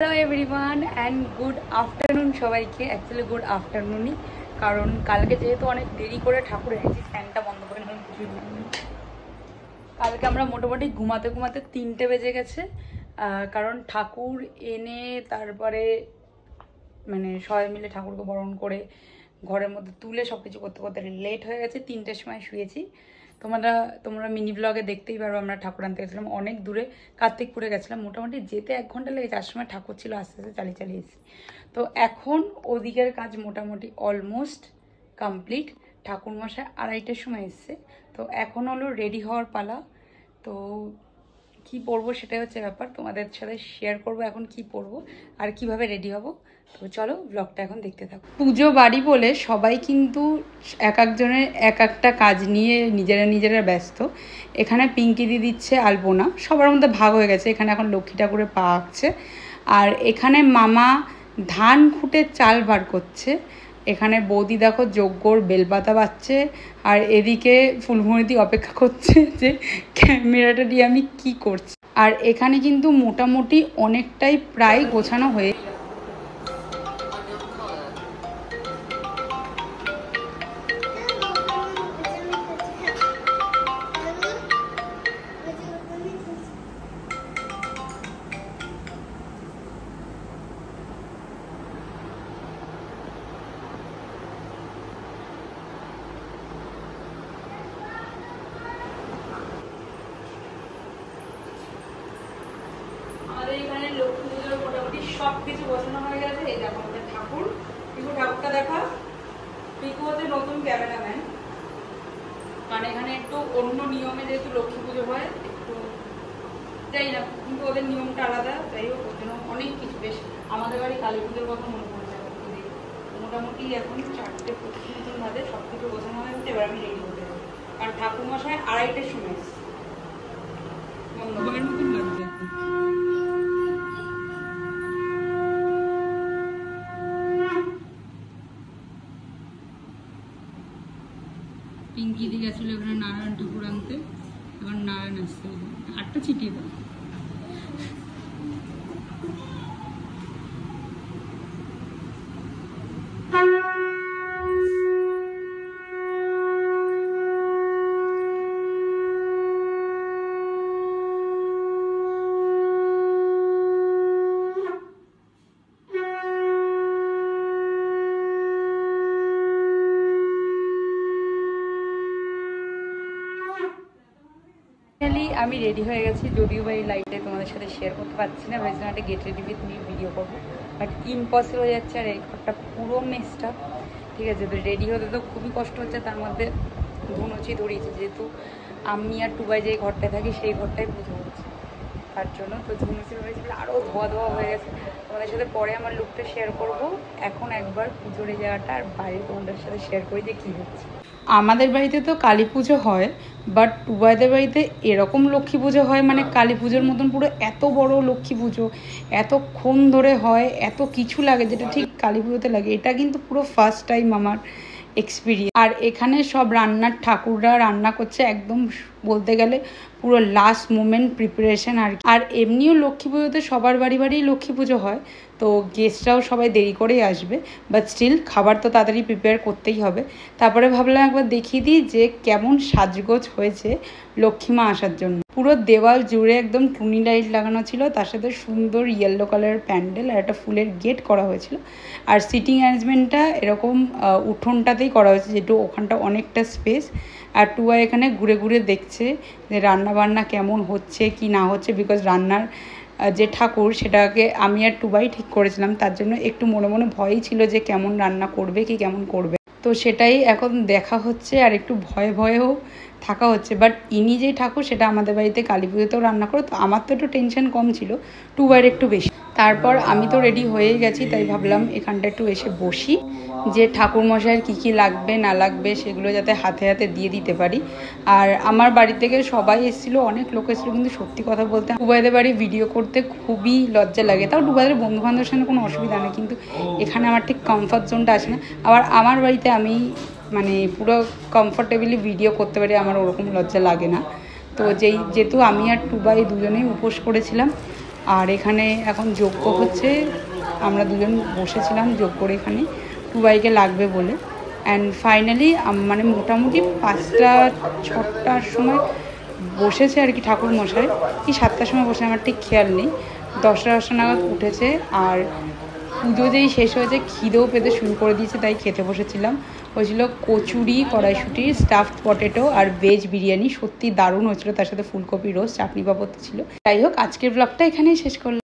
Hello everyone and good afternoon সবাইকে। Actually good আফটারনুনই, কারণ কালকে যেহেতু অনেক দেরি করে ঠাকুর এনেছি, ফ্যানটা বন্ধ করে নিলাম। কালকে আমরা মোটামুটি ঘুমাতে ঘুমাতে 3টে বেজে গেছে, কারণ ঠাকুর এনে তারপরে মানে সবাই মিলে ঠাকুরকে বরণ করে ঘরের মধ্যে তুলে সব কিছু করতে করতে লেট হয়ে গেছে। 3টের সময় শুয়েছি। তোমরা মিনি ব্লগে দেখতেই পারো আমরা ঠাকুর আনতে গেছিলাম অনেক দূরে, কার্তিকপুরে গেছিলাম। মোটামুটি যেতে 1 ঘন্টা লেগেছে, যার সময় ঠাকুর ছিল আস্তে আস্তে চালিয়ে এসেছি। তো এখন ওদিকের কাজ মোটামুটি অলমোস্ট কমপ্লিট। ঠাকুরমশাই 2:30টার সময় এসছে, তো এখন হলো রেডি হওয়ার পালা। তো কি পরবো সেটাই হচ্ছে ব্যাপার, তোমাদের সাথে শেয়ার করব এখন কি পরবো আর কিভাবে রেডি হব। তো চলো ব্লগটা এখন দেখতে থাকো। পুজো বাড়ি বলে সবাই কিন্তু এক একজনের এক একটা কাজ নিয়ে নিজেরা ব্যস্ত। এখানে পিঙ্কি দি দিচ্ছে আলপনা, সবার মধ্যে ভাগ হয়ে গেছে। এখানে এখন লক্ষ্মী ঠাকুরের পা আঁকছে, আর এখানে মামা ধান খুঁটে চাল বার করছে। এখানে বৌদি দেখো যজ্ঞর বেলপাতা বাচ্ছে, আর এদিকে ফুলমুড়ি অপেক্ষা করছে যে ক্যামেরাটা দিয়ে আমি কি করছি। আর এখানে কিন্তু মোটামুটি অনেকটাই প্রায় গোছানো হয়ে এখানে লক্ষ্মী পুজোর মোটামুটি সব কিছু গোছানো হয়ে গেছে। এই দেখো আমাদের ঠাকুর, ঠাকুরটা দেখা। পিকু হচ্ছে নতুন ক্যামেরাম্যান, কারণ এখানে একটু অন্য নিয়মে যেহেতু লক্ষ্মী পুজো হয়, একটু যাই না, কিন্তু ওদের নিয়মটা আলাদা। যাই হোক, ওর জন্য অনেক কিছু বেশ আমাদের বাড়ি কালী পুজোর কথা মনে পড়ছে। মোটামুটি এখন 4টে 25 মতন বাজে, সব কিছু গোছানো হয়ে গেছে। এবার আমি রেডি হতে যাবো, কারণ ঠাকুরমশাই 2:30টার সময় এসছে। পিঙ্কি দিয়ে গেছিলো এখানে নারায়ণ ঠাকুর আনতে, এখন নারায়ণ আসছে। 8টা ছিটিয়ে দাও। আমি রেডি হয়ে গেছি, যদিও বা এই লাইটে তোমাদের সাথে শেয়ার করতে পারছি না। ভেবেছিলাম একটা গেট রেডি উইথ নিয়ে ভিডিও করবো, বাট ইম্পসিবল হয়ে যাচ্ছে। আর এই ঘরটা পুরো মেসটা, ঠিক আছে। তো রেডি হতে তো খুবই কষ্ট হচ্ছে, তার মধ্যে ধুনুচি ধরিয়েছে, যেহেতু আমি আর টুবাই যে ঘরটায় থাকি সেই ঘরটাই পুজো হচ্ছে, তার জন্য তো ধুনুচি ধরেছিল, আরও ধোয়া হয়ে গেছে। তোমাদের সাথে পরে আমার লুকটা শেয়ার করব। এখন একবার পুজোর এই জায়গাটা আর বাইরে তোমাদের সাথে শেয়ার করি যে কী হচ্ছে। আমাদের বাড়িতে তো কালী পুজো হয়, বাট টুবাইদের বাড়িতে এরকম লক্ষ্মী পুজো হয়, মানে কালী পুজোর মতন পুরো এত বড় লক্ষ্মী পুজো, এতক্ষণ ধরে হয়, এত কিছু লাগে যেটা ঠিক কালী পুজোতে লাগে। এটা কিন্তু পুরো ফার্স্ট টাইম আমার এক্সপিরিয়েন্স। আর এখানে সব রান্নার ঠাকুররা রান্না করছে, একদম বলতে গেলে পুরো লাস্ট মোমেন্ট প্রিপারেশন। আর এমনিও লক্ষ্মী পুজোতে সবার বাড়ি লক্ষ্মী পুজো হয়, তো গেস্টরাও সবাই দেরি করেই আসবে, বাট স্টিল খাবার তো তাড়াতাড়ি প্রিপেয়ার করতেই হবে। তারপরে ভাবলাম একবার দেখিয়ে দিই যে কেমন সাজগোজ হয়েছে লক্ষ্মী মা আসার জন্য। পুরো দেওয়াল জুড়ে একদম টুনি লাইট লাগানো ছিল, তার সাথে সুন্দর ইয়েলো কালারের প্যান্ডেল আর একটা ফুলের গেট করা হয়েছিল। আর সিটিং অ্যারেঞ্জমেন্টটা এরকম উঠোনটাতেই করা হয়েছে, যেহেতু ওখানটা অনেকটা স্পেস। আর টুয়া এখানে ঘুরে ঘুরে দেখছে যে রান্নাবান্না কেমন হচ্ছে কি না হচ্ছে, বিকজ রান্নার যে ঠাকুর সেটাকে আমি আর টুবাই ঠিক করেছিলাম, তার জন্য একটু মনে মনে ভয়ই ছিল যে কেমন রান্না করবে কি কেমন করবে। তো সেটাই এখন দেখা হচ্ছে, আর একটু ভয়েও থাকা হচ্ছে। বাট ইনি যে ঠাকুর সেটা আমাদের বাড়িতে কালী পুজোতেও রান্না করে, তো আমার তো একটু টেনশন কম ছিল, টুবাইয়ের একটু বেশি। তারপর আমি তো রেডি হয়েই গেছি, তাই ভাবলাম এখানটা একটু এসে বসি, যে ঠাকুরমশাইয়ের কী কী লাগবে না লাগবে সেগুলো যাতে হাতে হাতে দিয়ে দিতে পারি। আর আমার বাড়ি থেকে সবাই এসেছিলো, অনেক লোক এসেছিলো, কিন্তু সত্যি কথা বলতে টুবাইদের বাড়ি ভিডিও করতে খুবই লজ্জা লাগে। তাও টুবাইদের বন্ধুবান্ধবের সঙ্গে কোনো অসুবিধা নেই, কিন্তু এখানে আমার ঠিক কমফর্ট জোনটা আসে না। আবার আমার বাড়িতে আমি মানে পুরো কমফর্টেবলি ভিডিও করতে পারি, আমার ওরকম লজ্জা লাগে না। তো যেহেতু আমি আর টুবাই দুজনেই উপোস করেছিলাম, আর এখানে এখন যজ্ঞ হচ্ছে, আমরা দুজন বসেছিলাম যজ্ঞর এখানে, টুবাইকে লাগবে বলে। অ্যান্ড ফাইনালি মানে মোটামুটি 5টা-6টার সময় বসেছে আর কি ঠাকুর মশাই, কি 7টার সময় বসে আমার ঠিক খেয়াল নেই, 10টা নাগাদ উঠেছে। আর পুজো যেই শেষ হয়েছে খিদেও পেতে শুরু করে দিয়েছে, তাই খেতে বসেছিলাম। হয়েছিল কচুরি, কড়াইশুঁটি, স্টাফড পটেটো আর ভেজ বিরিয়ানি, সত্যি দারুণ হয়েছিল। তার সাথে ফুলকপি রোস্ট, চাটনি পাপড় ছিল। যাই হোক, আজকের ব্লগটা এখানেই শেষ করলাম।